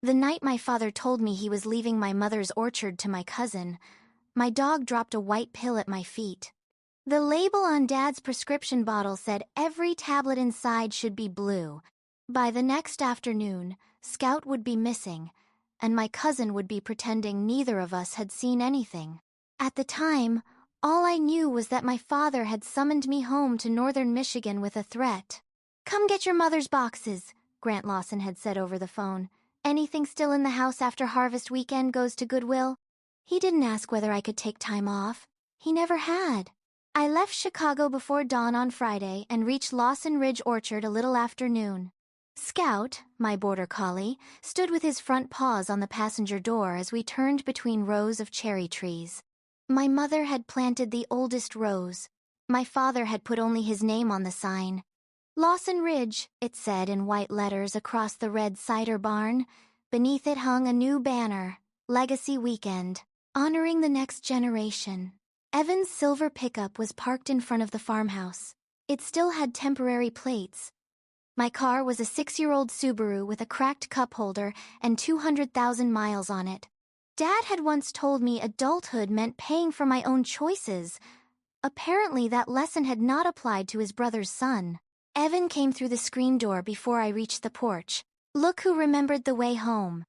The night my father told me he was leaving my mother's orchard to my cousin, my dog dropped a white pill at my feet. The label on Dad's prescription bottle said every tablet inside should be blue. By the next afternoon, Scout would be missing, and my cousin would be pretending neither of us had seen anything. At the time, all I knew was that my father had summoned me home to northern Michigan with a threat. "Come get your mother's boxes," Grant Lawson had said over the phone. "Anything still in the house after harvest weekend goes to Goodwill." He didn't ask whether I could take time off. He never had. I left Chicago before dawn on Friday and reached Lawson Ridge Orchard a little after noon. Scout, my border collie, stood with his front paws on the passenger door as we turned between rows of cherry trees. My mother had planted the oldest rose. My father had put only his name on the sign. "Lawson Ridge," it said in white letters across the red cider barn. Beneath it hung a new banner, "Legacy Weekend," honoring the next generation. Evan's silver pickup was parked in front of the farmhouse. It still had temporary plates. My car was a 6-year-old Subaru with a cracked cup holder and 200,000 miles on it. Dad had once told me adulthood meant paying for my own choices. Apparently that lesson had not applied to his brother's son. Evan came through the screen door before I reached the porch. Look who remembered the way home.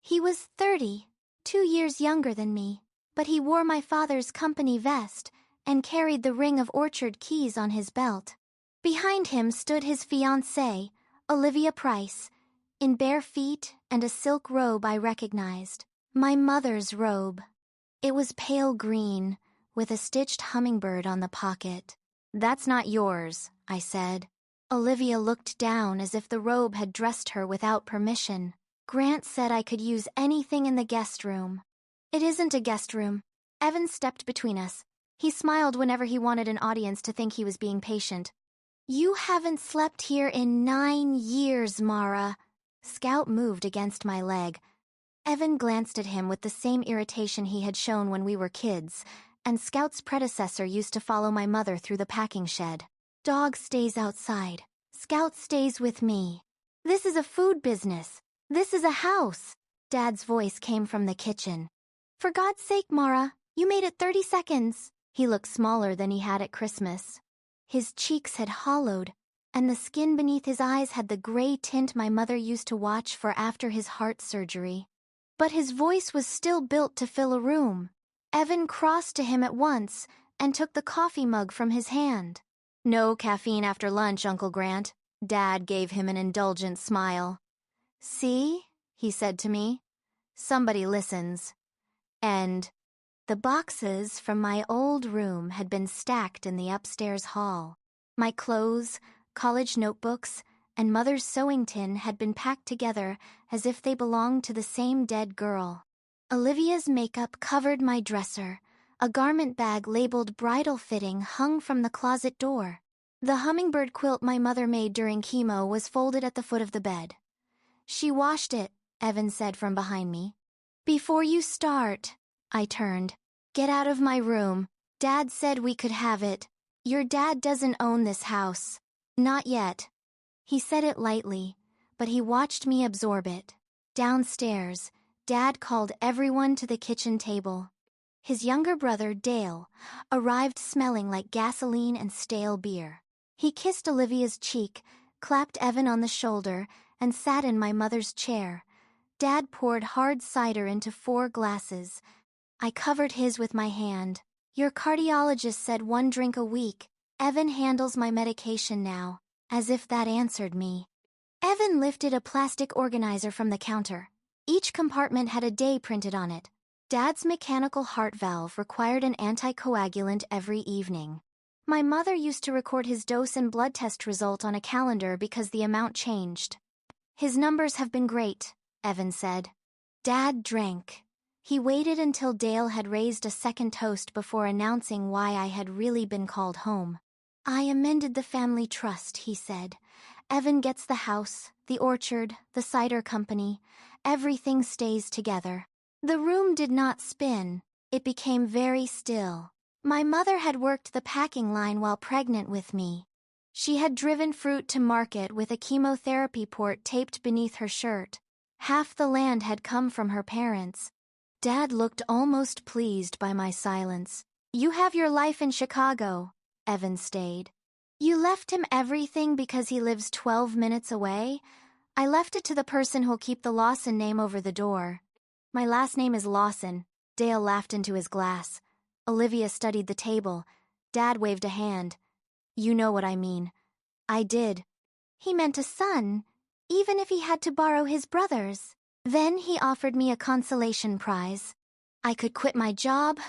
He was 30, 2 years younger than me, but he wore my father's company vest and carried the ring of orchard keys on his belt. Behind him stood his fiancée, Olivia Price, in bare feet and a silk robe I recognized. My mother's robe. It was pale green, with a stitched hummingbird on the pocket. "That's not yours," I said. Olivia looked down as if the robe had dressed her without permission. "Grant said I could use anything in the guest room." "It isn't a guest room." Evan stepped between us. He smiled whenever he wanted an audience to think he was being patient. "You haven't slept here in 9 years, Mara." Scout moved against my leg. Evan glanced at him with the same irritation he had shown when we were kids, and Scout's predecessor used to follow my mother through the packing shed. "Dog stays outside. Scout stays with me. This is a food business. This is a house." Dad's voice came from the kitchen. "For God's sake, Mara, you made it 30 seconds. He looked smaller than he had at Christmas. His cheeks had hollowed, and the skin beneath his eyes had the gray tint my mother used to watch for after his heart surgery. But his voice was still built to fill a room. Evan crossed to him at once and took the coffee mug from his hand. "No caffeine after lunch, Uncle Grant." Dad gave him an indulgent smile. "See?" he said to me. "Somebody listens." And the boxes from my old room had been stacked in the upstairs hall. My clothes, college notebooks, and Mother's sewing tin had been packed together as if they belonged to the same dead girl. Olivia's makeup covered my dresser. A garment bag labeled bridal fitting hung from the closet door. The hummingbird quilt my mother made during chemo was folded at the foot of the bed. "She washed it," Evan said from behind me. "Before you start," I turned. "Get out of my room. Dad said we could have it. Your dad doesn't own this house. Not yet." He said it lightly, but he watched me absorb it. Downstairs, Dad called everyone to the kitchen table. His younger brother, Dale, arrived smelling like gasoline and stale beer. He kissed Olivia's cheek, clapped Evan on the shoulder, and sat in my mother's chair. Dad poured hard cider into 4 glasses. I covered his with my hand. "Your cardiologist said 1 drink a week. Evan handles my medication now," as if that answered me. Evan lifted a plastic organizer from the counter. Each compartment had a day printed on it. Dad's mechanical heart valve required an anticoagulant every evening. My mother used to record his dose and blood test result on a calendar because the amount changed. "His numbers have been great," Evan said. Dad drank. He waited until Dale had raised a second toast before announcing why I had really been called home. "I amended the family trust," he said. "Evan gets the house, the orchard, the cider company. Everything stays together." The room did not spin. It became very still. My mother had worked the packing line while pregnant with me. She had driven fruit to market with a chemotherapy port taped beneath her shirt. Half the land had come from her parents. Dad looked almost pleased by my silence. You have your life in Chicago, Evan stayed. You left him everything because he lives 12 minutes away? I left it to the person who'll keep the Lawson name over the door. My last name is Lawson. Dale laughed into his glass. Olivia studied the table. Dad waved a hand. You know what I mean. I did. He meant a son, even if he had to borrow his brother's. Then he offered me a consolation prize. I could quit my job,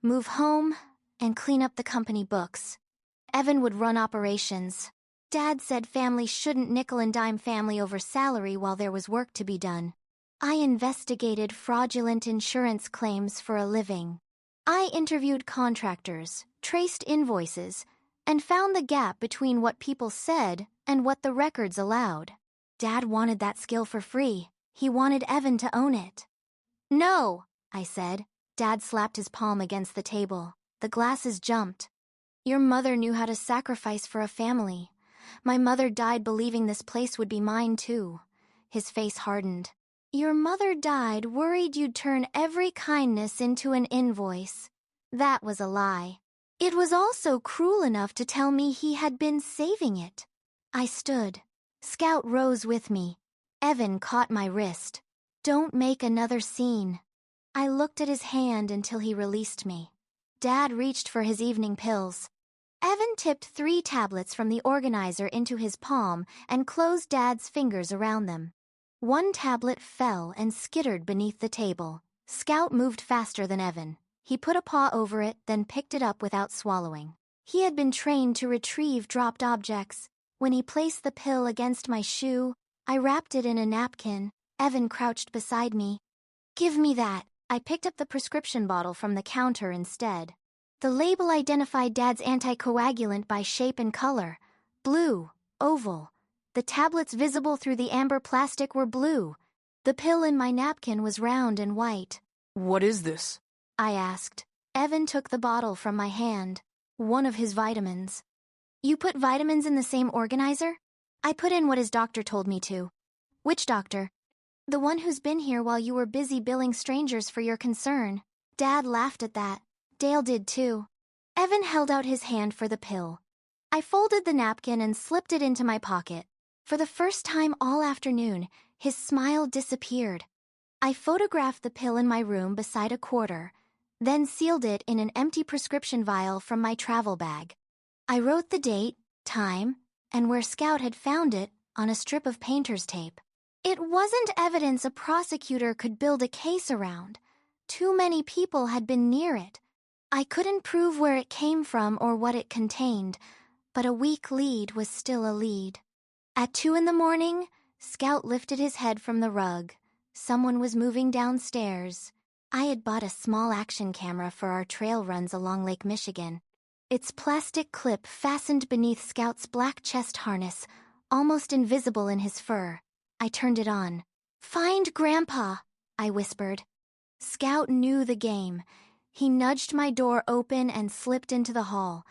move home, and clean up the company books. Evan would run operations. Dad said families shouldn't nickel and dime family over salary while there was work to be done. I investigated fraudulent insurance claims for a living. I interviewed contractors, traced invoices, and found the gap between what people said and what the records allowed. Dad wanted that skill for free. He wanted Evan to own it. No, I said. Dad slapped his palm against the table. The glasses jumped. Your mother knew how to sacrifice for a family. My mother died believing this place would be mine too. His face hardened. Your mother died worried you'd turn every kindness into an invoice. That was a lie. It was also cruel enough to tell me he had been saving it. I stood. Scout rose with me. Evan caught my wrist. Don't make another scene. I looked at his hand until he released me. Dad reached for his evening pills. Evan tipped 3 tablets from the organizer into his palm and closed Dad's fingers around them. 1 tablet fell and skittered beneath the table. Scout moved faster than Evan. He put a paw over it, then picked it up without swallowing. He had been trained to retrieve dropped objects. When he placed the pill against my shoe, I wrapped it in a napkin. Evan crouched beside me. Give me that. I picked up the prescription bottle from the counter instead. The label identified Dad's anticoagulant by shape and color. Blue, oval. The tablets visible through the amber plastic were blue. The pill in my napkin was round and white. What is this? I asked. Evan took the bottle from my hand. One of his vitamins. You put vitamins in the same organizer? I put in what his doctor told me to. Which doctor? The one who's been here while you were busy billing strangers for your concern. Dad laughed at that. Dale did too. Evan held out his hand for the pill. I folded the napkin and slipped it into my pocket. For the first time all afternoon, his smile disappeared. I photographed the pill in my room beside a quarter, then sealed it in an empty prescription vial from my travel bag. I wrote the date, time, and where Scout had found it on a strip of painter's tape. It wasn't evidence a prosecutor could build a case around. Too many people had been near it. I couldn't prove where it came from or what it contained, but a weak lead was still a lead. At 2 a.m, Scout lifted his head from the rug. Someone was moving downstairs. I had bought a small action camera for our trail runs along Lake Michigan. Its plastic clip fastened beneath Scout's black chest harness, almost invisible in his fur. I turned it on. Find Grandpa, I whispered. Scout knew the game. He nudged my door open and slipped into the hall.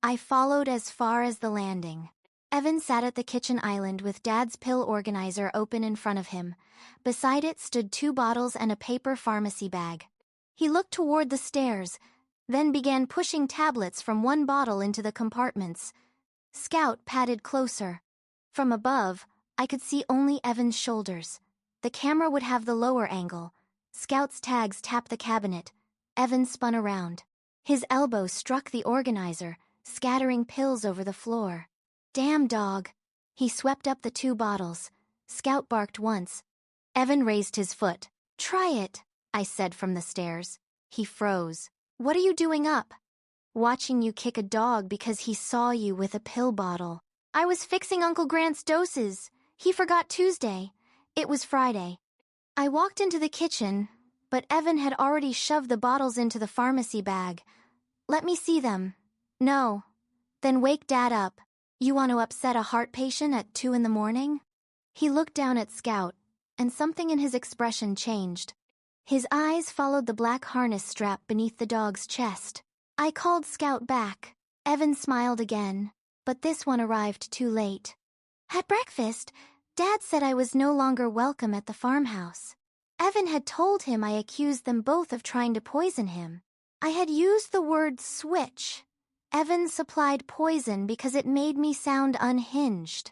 I followed as far as the landing. Evan sat at the kitchen island with Dad's pill organizer open in front of him. Beside it stood 2 bottles and a paper pharmacy bag. He looked toward the stairs, then began pushing tablets from one bottle into the compartments. Scout padded closer. From above, I could see only Evan's shoulders. The camera would have the lower angle. Scout's tags tapped the cabinet. Evan spun around. His elbow struck the organizer, scattering pills over the floor. Damn dog. He swept up the 2 bottles. Scout barked once. Evan raised his foot. Try it, I said from the stairs. He froze. What are you doing up? Watching you kick a dog because he saw you with a pill bottle. I was fixing Uncle Grant's doses. He forgot Tuesday. It was Friday. I walked into the kitchen, but Evan had already shoved the bottles into the pharmacy bag. Let me see them. No. Then wake Dad up. You want to upset a heart patient at 2 a.m? He looked down at Scout, and something in his expression changed. His eyes followed the black harness strap beneath the dog's chest. I called Scout back. Evan smiled again, but this one arrived too late. At breakfast, Dad said I was no longer welcome at the farmhouse. Evan had told him I accused them both of trying to poison him. I had used the word switch. Evan supplied poison because it made me sound unhinged.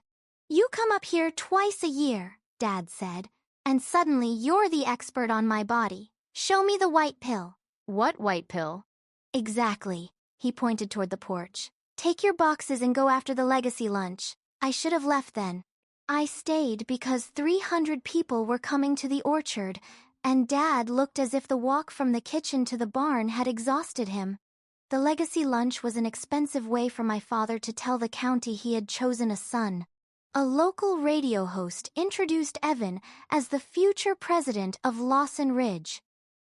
You come up here twice a year, Dad said, and suddenly you're the expert on my body. Show me the white pill. What white pill? Exactly. He pointed toward the porch. Take your boxes and go after the legacy lunch. I should have left then. I stayed because 300 people were coming to the orchard, and Dad looked as if the walk from the kitchen to the barn had exhausted him. The legacy lunch was an expensive way for my father to tell the county he had chosen a son. A local radio host introduced Evan as the future president of Lawson Ridge.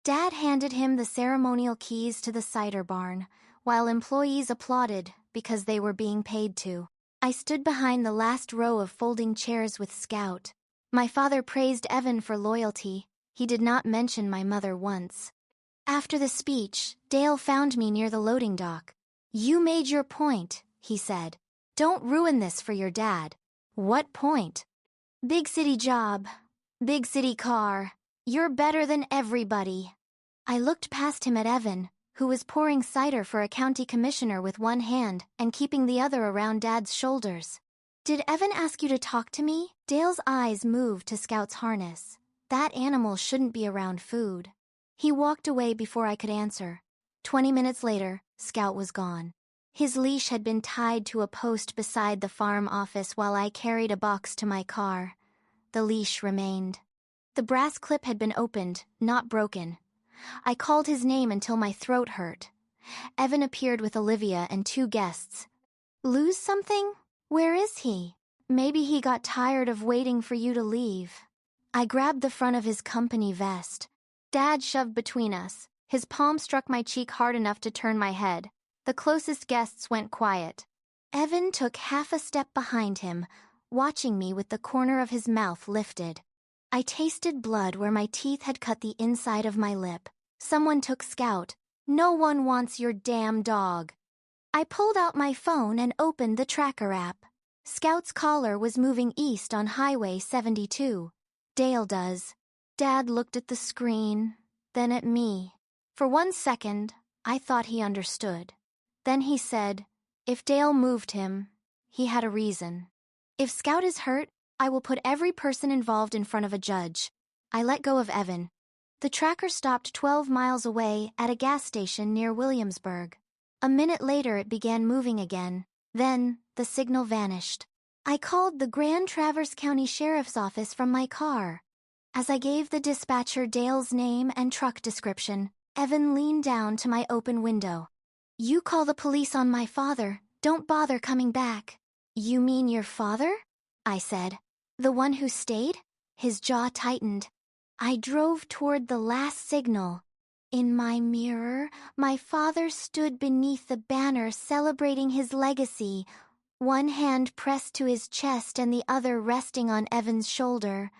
Dad handed him the ceremonial keys to the cider barn, while employees applauded because they were being paid to. I stood behind the last row of folding chairs with Scout. My father praised Evan for loyalty. He did not mention my mother once. After the speech, Dale found me near the loading dock. You made your point, he said. Don't ruin this for your dad. What point? Big city job. Big city car. You're better than everybody. I looked past him at Evan, who was pouring cider for a county commissioner with one hand and keeping the other around Dad's shoulders. Did Evan ask you to talk to me? Dale's eyes moved to Scout's harness. That animal shouldn't be around food. He walked away before I could answer. 20 minutes later, Scout was gone. His leash had been tied to a post beside the farm office while I carried a box to my car. The leash remained. The brass clip had been opened, not broken. I called his name until my throat hurt. Evan appeared with Olivia and 2 guests. Lose something? Where is he? Maybe he got tired of waiting for you to leave. I grabbed the front of his company vest. Dad shoved between us. His palm struck my cheek hard enough to turn my head. The closest guests went quiet. Evan took half a step behind him, watching me with the corner of his mouth lifted. I tasted blood where my teeth had cut the inside of my lip. Someone took Scout. No one wants your damn dog. I pulled out my phone and opened the tracker app. Scout's collar was moving east on Highway 72. Dale does. Dad looked at the screen, then at me. For 1 second, I thought he understood. Then he said, if Dale moved him, he had a reason. If Scout is hurt, I will put every person involved in front of a judge. I let go of Evan. The tracker stopped 12 miles away at a gas station near Williamsburg. A minute later it began moving again. Then, the signal vanished. I called the Grand Traverse County Sheriff's Office from my car. As I gave the dispatcher Dale's name and truck description, Evan leaned down to my open window. You call the police on my father. Don't bother coming back. You mean your father? I said. The one who stayed? His jaw tightened. I drove toward the last signal. In my mirror, my father stood beneath the banner celebrating his legacy, one hand pressed to his chest and the other resting on Evan's shoulder.